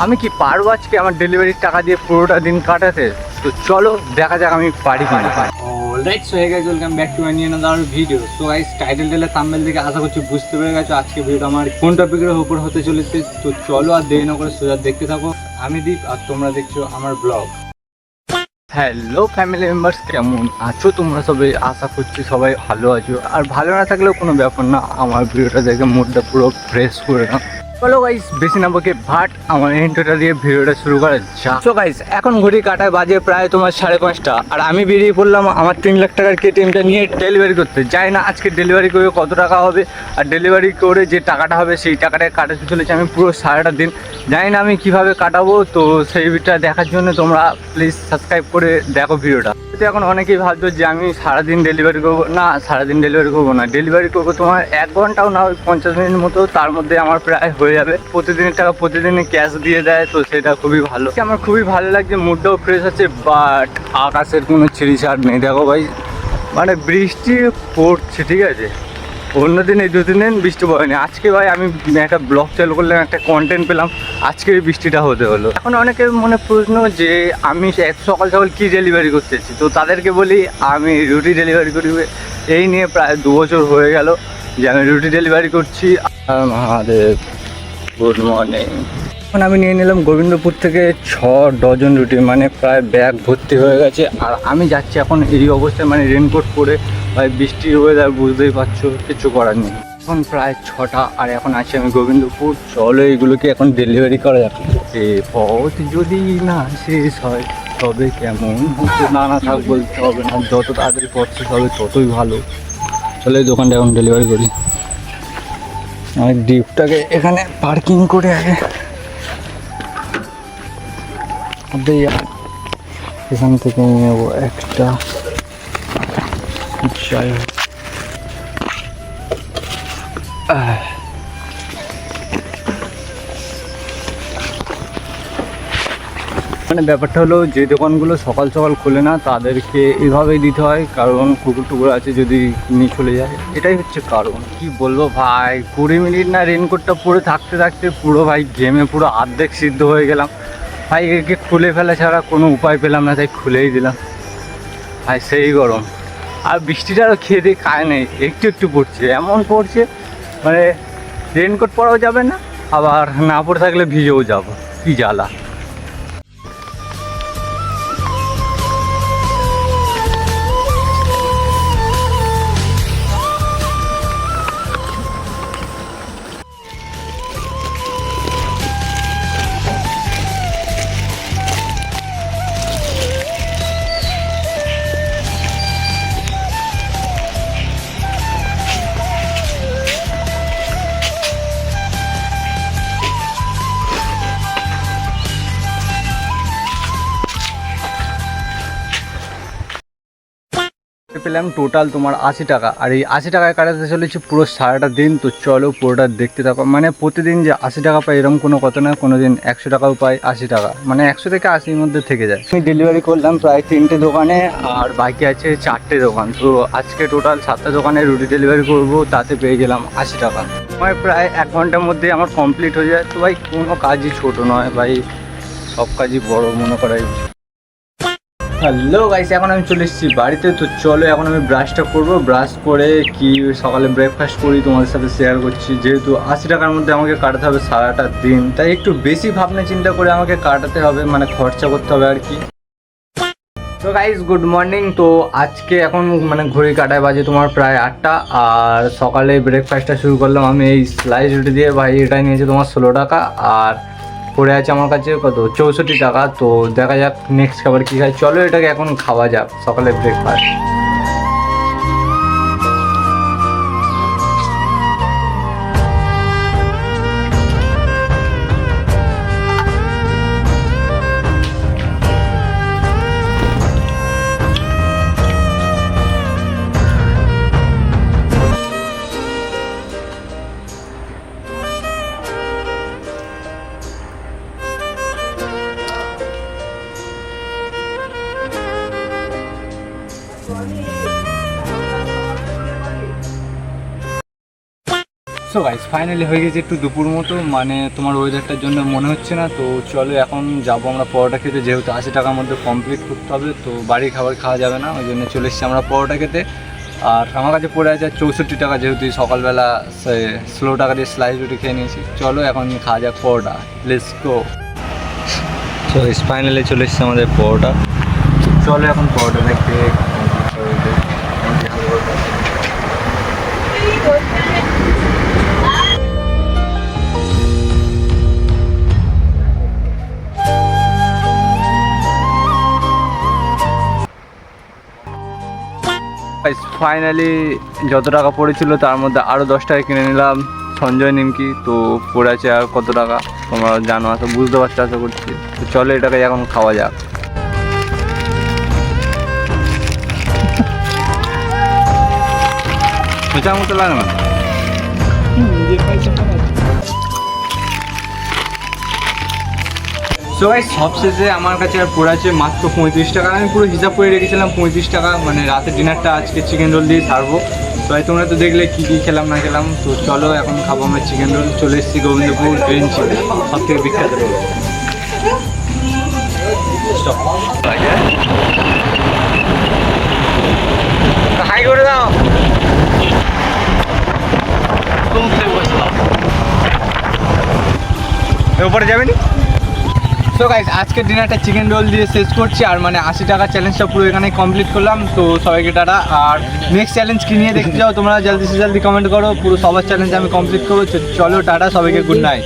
আমি কি পারবো আজকে আমার ডেলিভারির টাকা দিয়ে পুরোটা দিন কাটাতে? তো চলো দেখা যাক আমি পারি কিনা। Alright, so hey guys, welcome back to my new another video. So guys, title টেলে থাম্বনেল থেকে আশা করছি বুঝতে পেরে গেছো আজকে ভিডিওটা আমার কোন টপিকের উপর হতে চলেছে। তো চলো আর দেরি না করে সোজা দেখতে থাকো। আমি দীপ আর তোমরা দেখছো আমার ব্লগ। হ্যালো ফ্যামিলি মেম্বার্স, কেমন আছো তোমরা সবাই? আশা করছি সবাই ভালো আছো, আর ভালো না থাকলেও কোনো ব্যাপার না, আমার ভিডিওটা দেখে মুডটা পুরো ফ্রেশ করে নাও। চলো গাইস, বেশি না বকে ভাট আমার ইন্ট্রোটা দিয়ে ভিডিওটা শুরু করা যাক। সো গাইস, এখন ঘড়ি কাটায় বাজে প্রায় তোমার 5:30, আর আমি বেরিয়ে পড়লাম আমার 3 লাখ টাকার কেটিএমটা নিয়ে ডেলিভারি করতে। যাই না আজকে ডেলিভারি করে কত টাকা হবে, আর ডেলিভারি করে যে টাকাটা হবে সেই টাকাটা কাটাতে চলেছে আমি পুরো সারাটা দিন। জানি না আমি কীভাবে কাটাবো, তো সেই ভিডিওটা দেখার জন্য তোমরা প্লিজ সাবস্ক্রাইব করে দেখো ভিডিওটা। তো এখন অনেকেই ভাবছো যে আমি সারাদিন ডেলিভারি করবো। না, সারাদিন ডেলিভারি করবো না, ডেলিভারি করবো তোমার 1 ঘন্টাও না, 50 মিনিট মতো, তার মধ্যে আমার প্রায় হয়ে যাবে। প্রতিদিনের টাকা প্রতিদিনই ক্যাশ দিয়ে দেয়, তো সেটা খুবই ভালো। আমার খুবই ভালো লাগছে, মুডটাও ফ্রেশ আছে। বাট আকাশের কোনো ছিঁড়িছাড় নেই, দেখো ভাই, মানে বৃষ্টি পড়ছে, ঠিক আছে। অন্যদিন এই 2-3 দিন বৃষ্টি পড়েনি, আজকে ভাই আমি একটা ব্লগ চালু করলাম, একটা কন্টেন্ট পেলাম, আজকে এই বৃষ্টিটা হতে হলো। এখন অনেকের মনে প্রশ্ন যে আমি সকাল সকাল কী ডেলিভারি করতেছি, তো তাদেরকে বলি আমি রুটি ডেলিভারি করি। এই নিয়ে প্রায় 2 বছর হয়ে গেল যে আমি রুটি ডেলিভারি করছি। আমাদের গুড মর্নিং। এখন আমি নিয়ে নিলাম গোবিন্দপুর থেকে 6 ডজন রুটি, মানে প্রায় ব্যাগ ভর্তি হয়ে গেছে। আর আমি যাচ্ছি এখন এই অবস্থায়, মানে রেনকোট পরে, ভাই বৃষ্টির ওয়েদার বুঝতেই পারছো, কিছু করার নেই। এখন প্রায় 6টা, আর এখন আছি আমি গোবিন্দপুর। চলো এইগুলোকে এখন ডেলিভারি করা যাক। এ পথ যদি না শেষ হয় তবে কেমন হতো, না থাক বলতে হবে না, যত তাড়াতাড়ি পথ শেষ হবে ততই ভালো। চলো এই দোকানটা এখন ডেলিভারি করি। আমি ডিপটাকে এখানে পার্কিং করে আগে এখান থেকে নেবো একটা। যাই হোক, মানে ব্যাপারটা হলো যে দোকানগুলো সকাল সকাল খোলে না তাদেরকে এভাবেই দিতে হয়, কারণ কুকুর টুকুর আছে যদি নিয়ে চলে যায়, এটাই হচ্ছে কারণ। কি বলবো ভাই, 20 মিনিট না রেনকোটটা পরে থাকতে থাকতে পুরো ভাই ঘেমে পুরো অর্ধেক সিদ্ধ হয়ে গেলাম ভাই। একে খুলে ফেলা ছাড়া কোনো উপায় পেলাম না, তাই খুলেই দিলাম ভাই। সেই গরম, আর বৃষ্টিটা আরও খেয়ে দিয়ে খায় নেই, একটু একটু পড়ছে, এমন পড়ছে মানে রেনকোট পরাও যাবে না, আবার না পরে থাকলে ভিজেও যাবো, কি জ্বালা। পেলাম টোটাল তোমার 80 টাকা, আর এই 80 টাকায় কাটাতে চলেছে পুরো সারাটা দিন। তো চলো পুরোটা দেখতে থাকো। মানে প্রতিদিন যে 80 টাকা পাই এরকম কোনো কথা না, কোনো দিন 100 টাকাও পাই, 80 টাকা মানে 100 থেকে 80-র মধ্যে থেকে যায়। আমি ডেলিভারি করলাম প্রায় 3টে দোকানে, আর বাকি আছে 4টে দোকান। তো আজকে টোটাল 7টা দোকানে রুটি ডেলিভারি করব, তাতে পেয়ে গেলাম 80 টাকা। আমার প্রায় 1 ঘন্টার মধ্যে আমার কমপ্লিট হয়ে যায়। তো ভাই কোনো কাজই ছোটো নয় ভাই, সব কাজই বড় মনে করাই। হ্যালো গাইস, এখন আমি চলে এসেছি বাড়িতে। তো চলো এখন আমি ব্রাশটা করবো, ব্রাশ করে কি সকালে ব্রেকফাস্ট করি তোমাদের সাথে শেয়ার করছি। যেহেতু 80 টাকার মধ্যে আমাকে কাটাতে হবে সারাটা দিন, তাই একটু বেশি ভাবনা চিন্তা করে আমাকে কাটাতে হবে, মানে খরচা করতে হবে আর কি। তো গাইস গুড মর্নিং। তো আজকে এখন মানে ঘড়ি কাটায় বাজে তোমার প্রায় 8টা, আর সকালে ব্রেকফাস্টটা শুরু করলাম আমি এই স্লাইস রুটি দিয়ে। ভাই এটা নিয়েছে তোমার 16 টাকা, আর পড়ে আছে আমার কাছে কত 64 টাকা। তো দেখা যাক নেক্সট খাবার কী খাই। চলো এটাকে এখন খাওয়া যাক, সকালে ব্রেকফাস্ট। সো গাইস ফাইনালি হয়ে গেছে একটু দুপুর মতো, মানে তোমার ওয়েদারটার জন্য মনে হচ্ছে না। তো চলো এখন যাবো আমরা পরোটা খেতে, যেহেতু 80 টাকার মধ্যে কমপ্লিট করতে হবে, তো বাড়ির খাবার খাওয়া যাবে না, ওই জন্য চলে এসেছি আমরা পরোটা খেতে। আর আমার কাছে পড়ে আছে 64 টাকা, যেহেতু সকালবেলা স্লো টাকা দিয়ে স্লাইস রুটি খেয়ে নিয়েছি। চলো এখন খাওয়া যাক পরোটা, লেটস গো। সো ফাইনালি চলে এসেছে আমাদের পরোটা, চলো এখন পরোটা দেখতে। ফাইনালি যত টাকা পড়েছিল তার মধ্যে আরও 10 টাকা কিনে নিলাম সঞ্জয় নিমকি। তো পড়ে আছে আর কত টাকা তোমরা জানো, তো বুঝতে পারছো আশা করছি। তো চলো এটাকে এখন খাওয়া যাক। খোঁচার মতো লাগে না? সো গাইস সবশেষে আমার কাছে আর পড়ে আছে মাত্র 35 টাকা। আমি পুরো হিসাব করে রেখেছিলাম 35 টাকা, মানে রাতের ডিনারটা আজকে চিকেন রোল দিয়ে ছাড়বো। তো তোমরা তো দেখলে কী কী খেলাম না খেলাম। তো চলো এখন খাবো আমরা চিকেন রোল। চলে এসেছি গোবিন্দপুর গ্রিন চিলি, সব থেকে বিখ্যাত রোল। হাই করে দাও। উপরে যাবেনি? সো গাইস আজকের ডিনারটা চিকেন রোল দিয়ে শেষ করছি। আর মানে 80 টাকার চ্যালেঞ্জটা পুরো এখানে কমপ্লিট করলাম। তো সবাইকে টাটা। আর নেক্সট চ্যালেঞ্জ কি নিয়ে দেখতে যাও তোমরা জলদি সে জলদি কমেন্ট করো, পুরো সবার চ্যালেঞ্জ আমি কমপ্লিট করবো। চলো টাটা, সবাইকে গুড নাইট।